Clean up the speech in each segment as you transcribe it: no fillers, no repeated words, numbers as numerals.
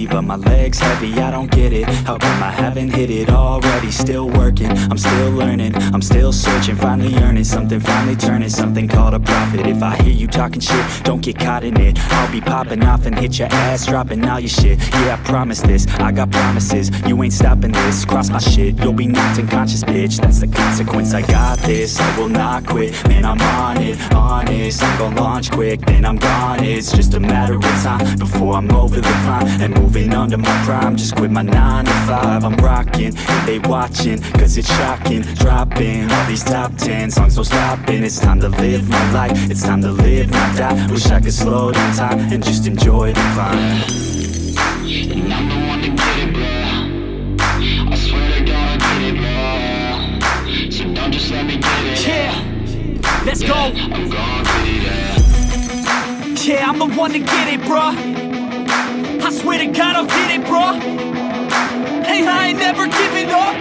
but my legs heavy, I don't get it. How come I haven't hit it already? Still working, I'm still learning, I'm still searching, finally earning something, finally turning something called a profit. If I hear you talking shit, don't get caught in it. I'll be popping off and hit your ass, dropping all your shit. Yeah, I promise this, I got promises, you ain't stopping this. Cross my shit, you'll be knocked unconscious, bitch. That's the consequence, I got this, I will not quit. Man, I'm on it, honest, I'm gon' launch quick, then I'm gone. It's just a matter of time before I'm over the climb and moving under my prime. Just quit my 9 to 5, I'm rocking, and they watching, cause it's shocking. Dropping all these top 10 songs, no stopping. It's time to live my life, it's time to live, not die. Wish I could slow down time and just enjoy the climb. And I'm the one to get it, bro. I swear to God, I get it, bro. So don't just let me get it. Yeah, let's go. I'm gon' get it, yeah, I'm the one to get it, bruh. I swear to God I'll get it, bruh. Hey, I ain't never giving up.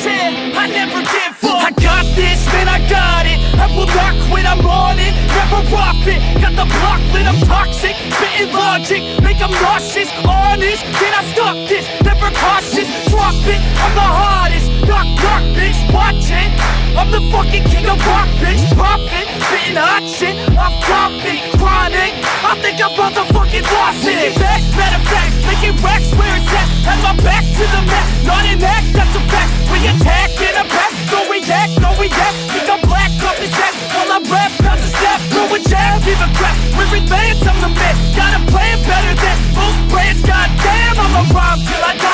Yeah, I never give up. I got this, man, I got it. I will not quit, I'm on it. Never rock it. Got the block lit, I'm toxic. Spitting logic, make them nauseous. Honest, can I stop this? Never cautious, drop it. I'm the hardest. Knock, knock, bitch, watch it. I'm the fucking king of rock, bitch. Profit, spitting hot shit. Off topic, chronic. I think I'm motherfucking lost it. Making back, matter of fact, making racks where it's at. Have my back to the mat, not an act, that's a fact. We attack in a back, so we act, no we act. Think I'm black, up his ass. While I rap, bounce a snap, throw a jab, give a crap. We're advanced, I'm the man. Got a plan better than most brands, goddamn. I'm a rhyme till I die.